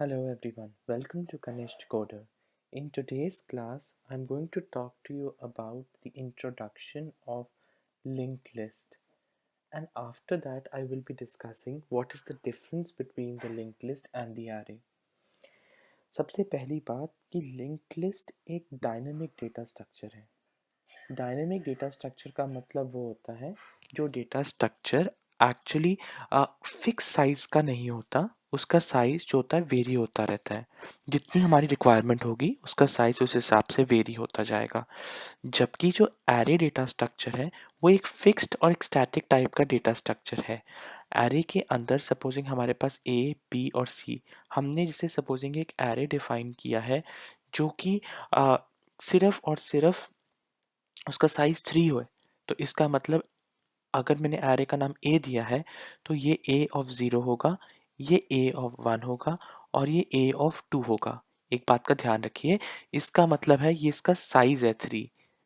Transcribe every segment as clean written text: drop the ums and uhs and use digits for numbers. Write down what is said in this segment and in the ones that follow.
Hello everyone, welcome to Kanishth Coder. In today's class, I'm going to talk to you about the introduction of linked list. And after that, I will be discussing what is the difference between the linked list and the array. सबसे पहली बात कि linked list एक dynamic data structure है। Dynamic data structure का मतलब वो होता है जो data structure actually fix size का नहीं होता, उसका साइज जो होता है वेरी होता रहता है। जितनी हमारी रिक्वायरमेंट होगी उसका साइज उस हिसाब से वेरी होता जाएगा। जबकि जो एरे डेटा स्ट्रक्चर है वो एक फिक्स्ड और एक स्टैटिक टाइप का डेटा स्ट्रक्चर है। एरे के अंदर सपोजिंग हमारे पास ए बी और सी, हमने जिसे सपोजिंग एक एरे डिफाइन किया है जो कि सिर्फ और सिर्फ उसका साइज 3 हो, तो इसका मतलब अगर मैंने एरे का नाम ए दिया है तो ये ए ऑफ 0 होगा, ये ए ऑफ 1 होगा और ये ए ऑफ 2 होगा। एक बात का ध्यान रखिए, इसका मतलब है ये इसका साइज है 3,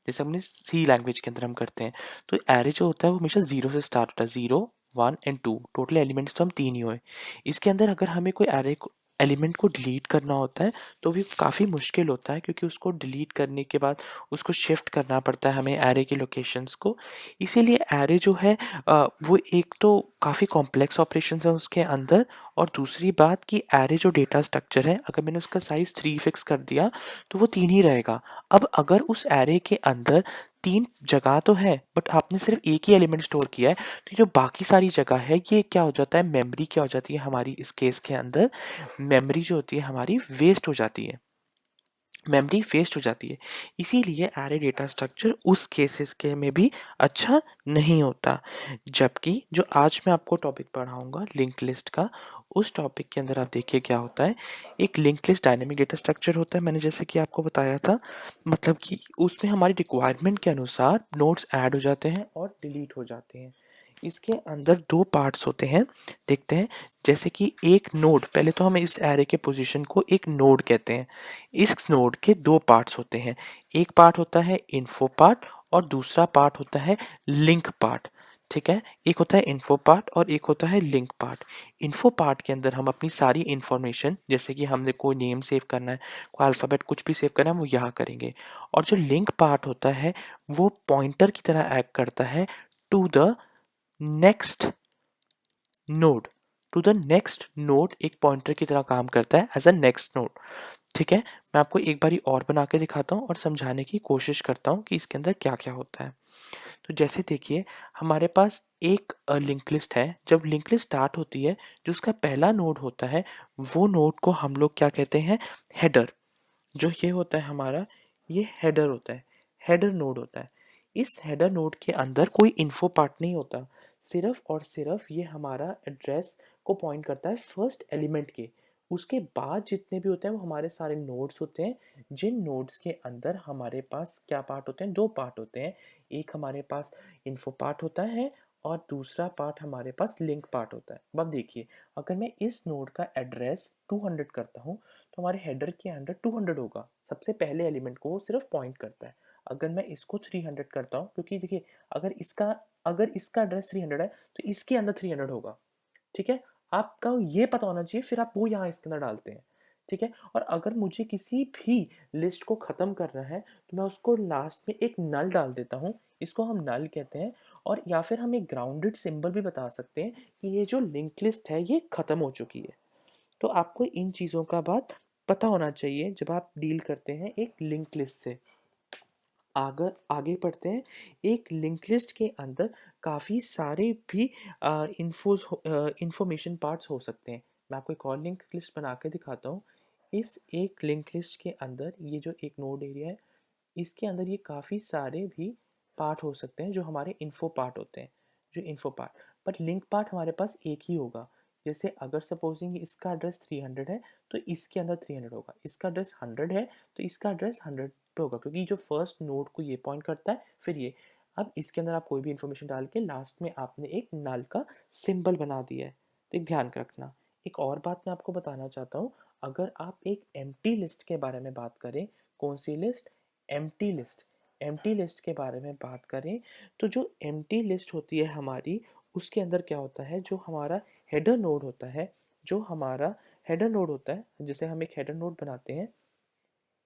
जैसे हमने सी लैंग्वेज के अंदर हम करते हैं। तो एरे जो होता है वो हमेशा 0 से स्टार्ट होता है, 0 1 एंड 2, टोटल एलिमेंट्स तो हम 3 ही हुए। इसके अंदर अगर हमें कोई एरे को एलिमेंट को डिलीट करना होता है तो भी काफ़ी मुश्किल होता है, क्योंकि उसको डिलीट करने के बाद उसको शिफ्ट करना पड़ता है हमें एरे के लोकेशंस को। इसीलिए एरे जो है वो एक तो काफ़ी कॉम्प्लेक्स ऑपरेशंस है उसके अंदर, और दूसरी बात कि एरे जो डेटा स्ट्रक्चर है अगर मैंने उसका साइज 3 फिक्स कर दिया तो वो 3 ही रहेगा। अब अगर उस एरे के अंदर 3 जगह तो है बट आपने सिर्फ एक ही एलिमेंट स्टोर किया है, तो जो बाकी सारी जगह है ये क्या हो जाता है, मेमोरी क्या हो जाती है हमारी, इस केस के अंदर मेमोरी जो होती है हमारी वेस्ट हो जाती है, मेमोरी वेस्ट हो जाती है। इसीलिए एरे डेटा स्ट्रक्चर उस केसेस के में भी अच्छा नहीं होता। जबकि जो आज मैं आपको टॉपिक पढ़ाऊंगा लिंक्ड लिस्ट का, उस टॉपिक के अंदर आप देखिए क्या होता है। एक linked list dynamic data structure होता है, मैंने जैसे कि आपको बताया था, मतलब कि उसमें हमारी रिक्वायरमेंट के अनुसार नोड्स ऐड हो जाते हैं और डिलीट हो जाते हैं। इसके अंदर दो पार्ट्स होते हैं, देखते हैं। जैसे कि एक नोड, पहले तो हम इस एरे के पोजीशन को एक नोड कहते हैं। इस नोड के दो पार्ट्स होते हैं, एक पार्ट होता है इन्फो पार्ट और दूसरा पार्ट होता है लिंक पार्ट। ठीक है, एक होता है इन्फो पार्ट और एक होता है लिंक पार्ट। इन्फो पार्ट के अंदर हम अपनी सारी इन्फॉर्मेशन, जैसे कि हमने कोई नेम सेव करना है, कोई अल्फ़ाबेट कुछ भी सेव करना है, वो यहाँ करेंगे। और जो लिंक पार्ट होता है वो पॉइंटर की तरह एक्ट करता है to the next node. To the next node एक पॉइंटर की तरह काम करता है एज अ नेक्स्ट नोड। ठीक है, मैं आपको एक बारी और बना के दिखाता हूँ और समझाने की कोशिश करता हूँ कि इसके अंदर क्या क्या होता है। तो जैसे देखिए, हमारे पास एक लिंक लिस्ट है। जब लिंक लिस्ट स्टार्ट होती है, जो उसका पहला नोड होता है वो नोड को हम लोग क्या कहते हैं, हेडर। जो ये होता है हमारा, ये हेडर होता है, हेडर नोड होता है। इस हेडर नोड के अंदर कोई इन्फो पार्ट नहीं होता, सिर्फ और सिर्फ ये हमारा एड्रेस को पॉइंट करता है फर्स्ट एलिमेंट के। उसके बाद जितने भी होते हैं वो हमारे सारे नोड्स होते हैं, जिन नोड्स के अंदर हमारे पास क्या पार्ट होते हैं, दो पार्ट होते हैं। एक हमारे पास इन्फो पार्ट होता है और दूसरा पार्ट हमारे पास लिंक पार्ट होता है। अब देखिए, अगर मैं इस नोड का एड्रेस 200 करता हूँ तो हमारे हेडर के अंदर 200 होगा, सबसे पहले एलिमेंट को वो सिर्फ पॉइंट करता है। अगर मैं इसको 300 करता हूँ, क्योंकि देखिए अगर इसका एड्रेस 300 है तो इसके अंदर 300 होगा। ठीक है, आपका ये पता होना चाहिए, फिर आप वो यहाँ इसके अंदर डालते हैं। ठीक है, और अगर मुझे किसी भी लिस्ट को ख़त्म करना है तो मैं उसको लास्ट में एक नल डाल देता हूँ, इसको हम नल कहते हैं। और या फिर हम एक ग्राउंडेड सिंबल भी बता सकते हैं कि ये जो लिंक लिस्ट है ये ख़त्म हो चुकी है। तो आपको इन चीज़ों का बात पता होना चाहिए जब आप डील करते हैं एक लिंक लिस्ट से। आगे आगे बढ़ते हैं। एक लिंक लिस्ट के अंदर काफ़ी सारे भी इंफॉर्मेशन पार्ट्स हो सकते हैं। मैं आपको एक और लिंक लिस्ट बना के दिखाता हूँ। इस एक लिंक लिस्ट के अंदर ये जो एक नोड एरिया है, इसके अंदर ये काफ़ी सारे भी पार्ट हो सकते हैं जो हमारे इन्फो पार्ट होते हैं, जो info part. But link part हमारे पास एक ही होगा। जैसे अगर सपोजिंग इसका एड्रेस 300 है तो इसके अंदर 300 होगा, इसका एड्रेस 100 है तो इसका एड्रेस 100 पे होगा, क्योंकि जो फर्स्ट नोड को ये पॉइंट करता है फिर ये। अब इसके अंदर आप कोई भी इंफॉर्मेशन डाल के लास्ट में आपने एक नल का सिंबल बना दिया है, तो एक ध्यान रखना। एक और बात मैं आपको बताना चाहता हूँ, अगर आप एक एम्प्टी लिस्ट के बारे में बात करें, कौन सी list, empty list, empty list के बारे में बात करें, तो जो एम्प्टी लिस्ट होती है हमारी, उसके अंदर क्या होता है, जो हमारा हेडर नोड होता है, जो हमारा हेडर नोड होता है, जैसे हम एक हेडर नोड बनाते हैं,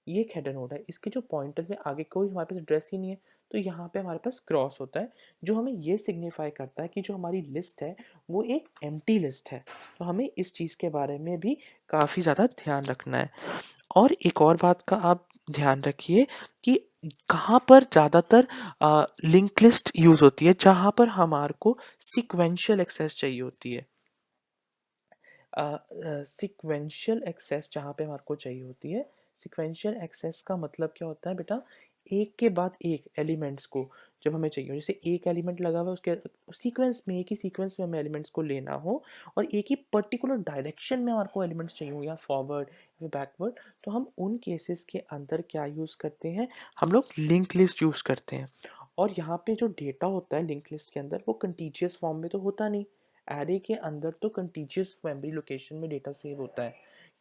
ये एक हेडर नोड है, इसके जो पॉइंटर के आगे कोई हमारे पास एड्रेस ही नहीं है, तो यहाँ पे हमारे पास क्रॉस होता है, जो हमें ये सिग्निफाई करता है कि जो हमारी लिस्ट है वो एक एम्प्टी लिस्ट है। तो हमें इस चीज़ के बारे में भी काफ़ी ज़्यादा ध्यान रखना है। और एक और बात का आप ध्यान रखिए कि कहाँ पर ज़्यादातर लिंक लिस्ट यूज़ होती है, जहाँ पर हमारे को सीक्वेंशियल एक्सेस चाहिए होती है। सीक्वेंशियल एक्सेस जहाँ पे हमारे को चाहिए होती है, सीक्वेंशियल एक्सेस का मतलब क्या होता है बेटा, एक के बाद एक एलिमेंट्स को जब हमें चाहिए हो, जैसे एक एलिमेंट लगा हुआ है उसके सीक्वेंस में, एक ही सीक्वेंस में हमें एलिमेंट्स को लेना हो और एक ही पर्टिकुलर डायरेक्शन में हमारे को एलिमेंट्स चाहिए हो, या फॉरवर्ड या बैकवर्ड, तो हम उन केसेस के अंदर क्या यूज़ करते हैं, हम लोग लिंक लिस्ट यूज़ करते हैं। और यहाँ पे जो डेटा होता है लिंक लिस्ट के अंदर वो कंटीजियस फॉर्म में तो होता नहीं, एरे के अंदर तो कंटीजियस मेमोरी लोकेशन में डेटा सेव होता है।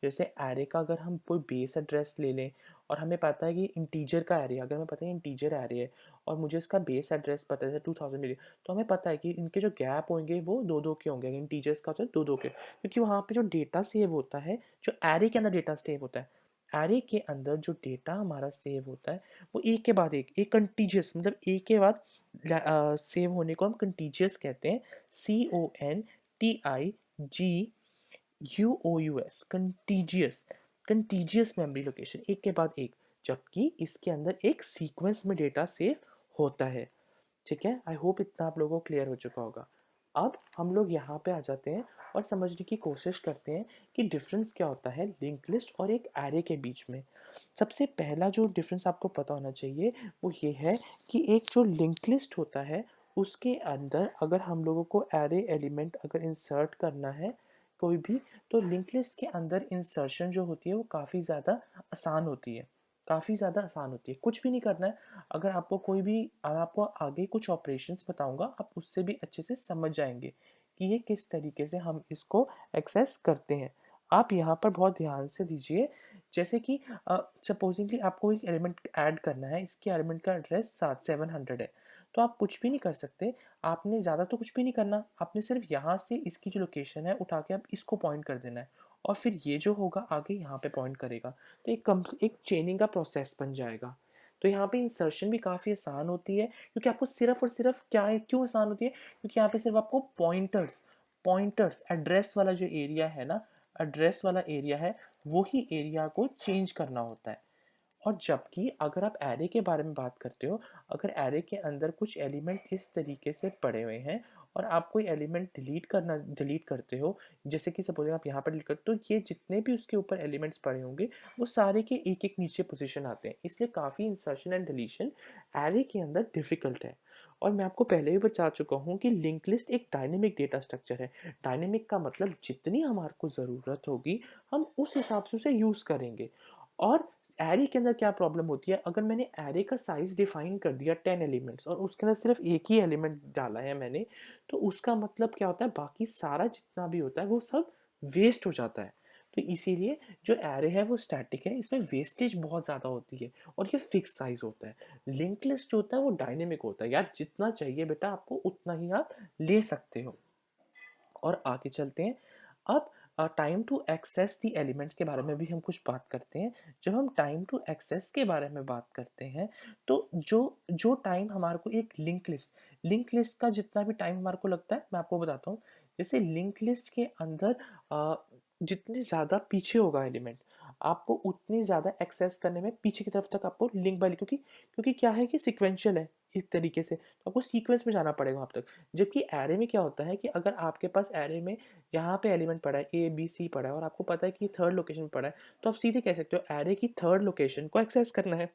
जैसे एरे का अगर हम कोई बेस एड्रेस ले लें और हमें पता है कि इंटीजर का एरे, अगर हमें पता है इंटीजर एरे है और मुझे इसका बेस एड्रेस पता है 2000 ले, तो हमें पता है कि इनके जो गैप होंगे वो दो दो के होंगे, इंटीजर्स का होता है दो दो के, क्योंकि वहाँ पे जो डेटा सेव होता है, जो एरे के अंदर डेटा सेव होता है, एरे के अंदर जो डेटा हमारा सेव होता है वो एक के बाद एक कंटीजियस, मतलब एक के बाद सेव होने को हम कंटीजियस कहते हैं, CONTIGUOUS, contiguous, contiguous memory location, एक के बाद एक, जबकि इसके अंदर एक सीक्वेंस में डेटा सेव होता है। ठीक है, आई होप इतना आप लोगों को क्लियर हो चुका होगा। अब हम लोग यहाँ पे आ जाते हैं और समझने की कोशिश करते हैं कि डिफरेंस क्या होता है लिंक लिस्ट और एक एरे के बीच में। सबसे पहला जो डिफरेंस आपको पता होना चाहिए वो ये है कि एक जो लिंक लिस्ट होता है उसके अंदर अगर हम लोगों को एरे एलिमेंट अगर इंसर्ट करना है कोई भी, तो लिंक लिस्ट के अंदर इंसर्शन जो होती है वो काफ़ी ज़्यादा आसान होती है, काफ़ी ज़्यादा आसान होती है, कुछ भी नहीं करना है। अगर आपको कोई भी, आपको आगे कुछ ऑपरेशंस बताऊंगा, आप उससे भी अच्छे से समझ जाएंगे कि ये किस तरीके से हम इसको एक्सेस करते हैं। आप यहाँ पर बहुत ध्यान से दीजिए, जैसे कि सपोजिंगली आपको एक एलिमेंट ऐड करना है, इसके एलिमेंट का एड्रेस 700 है, तो आप कुछ भी नहीं कर सकते, आपने ज़्यादा तो कुछ भी नहीं करना, आपने सिर्फ यहाँ से इसकी जो लोकेशन है उठा के आप इसको पॉइंट कर देना है, और फिर ये जो होगा आगे यहाँ पे पॉइंट करेगा, तो एक चेनिंग का प्रोसेस बन जाएगा। तो यहाँ पे इंसर्शन भी काफ़ी आसान होती है, क्योंकि आपको सिर्फ और सिर्फ क्या है, क्यों आसान होती है, क्योंकि यहाँ पे सिर्फ आपको पॉइंटर्स, एड्रेस वाला जो एरिया है ना, एड्रेस वाला एरिया है, वो ही एरिया को चेंज करना होता है। और जबकि अगर आप एरे के बारे में बात करते हो, अगर एरे के अंदर कुछ एलिमेंट इस तरीके से पड़े हुए हैं और आप कोई एलिमेंट डिलीट करते हो, जैसे कि सपोज आप यहाँ पर डिलीट करते हो, तो ये जितने भी उसके ऊपर एलिमेंट्स पड़े होंगे वो सारे के एक एक नीचे पोजीशन आते हैं, इसलिए काफ़ी इंसर्शन एंड डिलीशन एरे के अंदर डिफिकल्ट है। और मैं आपको पहले भी बता चुका हूँ कि लिंक लिस्ट एक डायनेमिक डेटा स्ट्रक्चर है। डायनेमिक का मतलब जितनी हमारे को ज़रूरत होगी हम उस हिसाब से उसे यूज़ करेंगे। और एरे के अंदर क्या प्रॉब्लम होती है, अगर मैंने एरे का साइज डिफाइन कर दिया 10 एलिमेंट्स और उसके अंदर सिर्फ एक ही एलिमेंट डाला है मैंने, तो उसका मतलब क्या होता है, बाकी सारा जितना भी होता है वो सब वेस्ट हो जाता है। तो इसीलिए जो एरे है वो स्टैटिक है, इसमें वेस्टेज बहुत ज़्यादा होती है और ये फिक्स साइज होता है। लिंक लिस्ट जो होता है वो डायनेमिक होता है, यार जितना चाहिए बेटा आपको उतना ही आप ले सकते हो। और आगे चलते हैं। अब time to access the elements के बारे में भी हम कुछ बात करते हैं। जब हम टाइम टू एक्सेस के बारे में बात करते हैं, तो जो जो टाइम हमारे को एक लिंक लिस्ट का जितना भी टाइम हमारे को लगता है मैं आपको बताता हूँ। जैसे लिंक लिस्ट के अंदर जितने ज़्यादा पीछे होगा एलिमेंट, आपको उतनी ज़्यादा एक्सेस करने में पीछे की तरफ तक आपको लिंक बाय, क्योंकि क्योंकि क्या है कि सिक्वेंशियल है इस तरीके से, तो आपको सीक्वेंस में जाना पड़ेगा वहाँ तक। जबकि एरे में क्या होता है कि अगर आपके पास एरे में यहाँ पे एलिमेंट पड़ा है ए बी सी पड़ा है और आपको पता है कि थर्ड लोकेशन में पड़ा है, तो आप सीधे कह सकते हो एरे की थर्ड लोकेशन को एक्सेस करना है,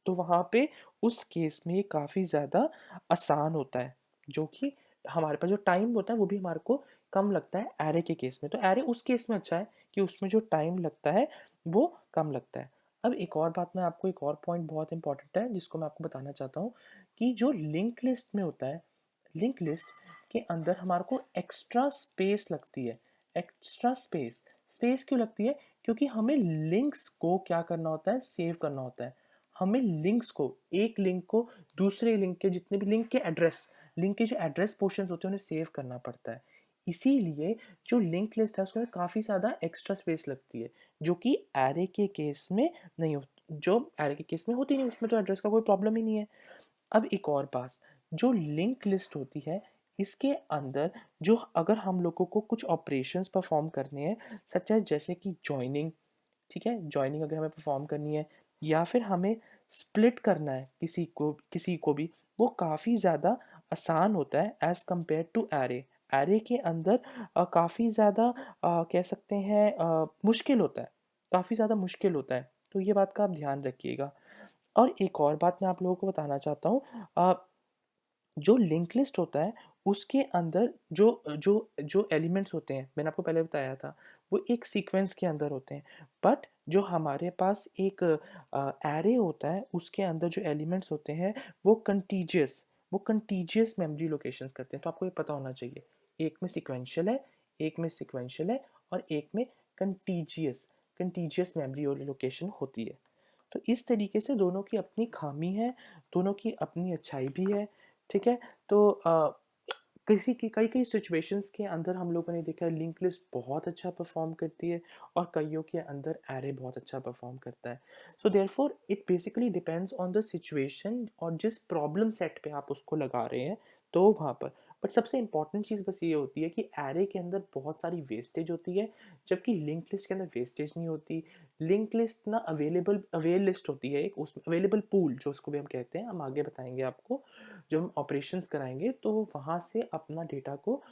तो वहाँ पे उस केस में ये काफ़ी ज़्यादा आसान होता है, जो कि हमारे पास जो टाइम होता है वो भी हमारे को कम लगता है एरे के केस में। तो एरे उस केस में अच्छा है कि उसमें जो टाइम लगता है वो कम लगता है। अब एक और बात, मैं आपको एक और पॉइंट बहुत इंपॉर्टेंट है जिसको मैं आपको बताना चाहता हूँ, कि जो लिंक लिस्ट में होता है, लिंक लिस्ट के अंदर हमारे को एक्स्ट्रा स्पेस लगती है। एक्स्ट्रा स्पेस, स्पेस क्यों लगती है, क्योंकि हमें लिंक्स को क्या करना होता है, सेव करना होता है। हमें लिंक्स को, एक लिंक को दूसरे लिंक के, जितने भी लिंक के एड्रेस, लिंक के जो एड्रेस पोर्शंस होते हैं उन्हें सेव करना पड़ता है। इसीलिए जो लिंक लिस्ट है उसमें काफ़ी ज़्यादा एक्स्ट्रा स्पेस लगती है, जो कि एरे के केस में नहीं हो, जो एरे के केस में होती नहीं, उसमें तो एड्रेस का कोई प्रॉब्लम ही नहीं है। अब एक और बात, जो लिंक लिस्ट होती है इसके अंदर जो अगर हम लोगों को कुछ ऑपरेशंस परफॉर्म करने हैं, सच है जैसे कि जॉइनिंग, ठीक है, जॉइनिंग अगर हमें परफॉर्म करनी है या फिर हमें स्प्लिट करना है किसी को भी, वो काफ़ी ज़्यादा आसान होता है as compare to array. Array के अंदर काफ़ी ज़्यादा कह सकते हैं मुश्किल होता है, काफ़ी ज़्यादा मुश्किल होता है, तो ये बात का आप ध्यान रखिएगा। और एक और बात मैं आप लोगों को बताना चाहता हूँ, जो लिंक लिस्ट होता है उसके अंदर जो जो जो एलिमेंट्स होते हैं, मैंने आपको पहले बताया था, वो एक सीक्वेंस के अंदर होते हैं। बट जो हमारे पास एक एरे होता है उसके अंदर जो एलिमेंट्स होते हैं वो कंटीजियस मेमोरी लोकेशंस करते हैं, तो आपको ये पता होना चाहिए। एक में सिक्वेंशियल है और एक में कंटीजियस कंटीजियस मेमोरी लोकेशन होती है। तो इस तरीके से दोनों की अपनी खामी है, दोनों की अपनी अच्छाई भी है, ठीक है? तो किसी की कई कई सिचुएशंस के अंदर हम लोगों ने देखा है लिंक लिस्ट बहुत अच्छा परफॉर्म करती है और कईयों के अंदर एरे बहुत अच्छा परफॉर्म करता है। So therefore it basically depends on the situation और जिस प्रॉब्लम सेट पे आप उसको लगा रहे हैं, तो वहाँ पर। बट सबसे इंपॉर्टेंट चीज़ बस ये होती है कि एरे के अंदर बहुत सारी वेस्टेज होती है, जबकि लिंक लिस्ट के अंदर वेस्टेज नहीं होती। लिंक लिस्ट ना अवेल लिस्ट होती है, एक उसमें अवेलेबल पूल जो उसको भी हम कहते हैं, हम आगे बताएंगे आपको जब हम ऑपरेशंस कराएंगे, तो वहाँ से अपना डेटा को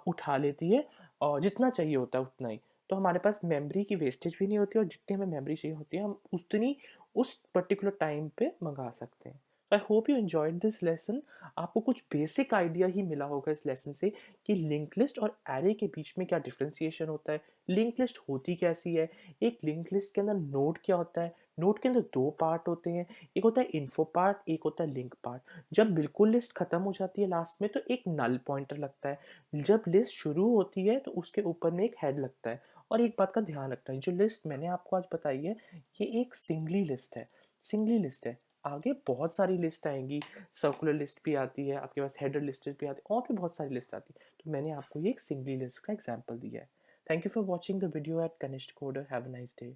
उठा लेती है और जितना चाहिए होता है उतना ही। तो हमारे पास मेमोरी की वेस्टेज भी नहीं होती और जितनी हमें मेमोरी चाहिए होती है हम उतनी उस पर्टिकुलर टाइम पे मंगा सकते हैं। I hope you enjoyed this lesson. आपको कुछ बेसिक आइडिया ही मिला होगा इस लेसन से कि लिंक लिस्ट और एरे के बीच में क्या डिफ्रेंसिएशन होता है, लिंक लिस्ट होती कैसी है, एक लिंक लिस्ट के अंदर नोड क्या होता है, नोड के अंदर दो पार्ट होते हैं, एक होता है इन्फो पार्ट, एक होता है लिंक पार्ट। जब बिल्कुल लिस्ट खत्म हो जाती है लास्ट में तो एक नल पॉइंटर लगता है, जब लिस्ट शुरू होती है तो उसके ऊपर में एक हेड लगता है। और एक बात का ध्यान रखना है, जो लिस्ट मैंने आपको आज बताई है ये एक सिंगली लिस्ट है। आगे बहुत सारी लिस्ट आएंगी, सर्कुलर लिस्ट भी आती है आपके पास, हेडर लिस्ट भी आती है और भी बहुत सारी लिस्ट आती है, तो मैंने आपको ये एक सिंगली लिस्ट का एग्जाम्पल दिया है। Thank you for watching the video at Kanishth coder. Have a nice day.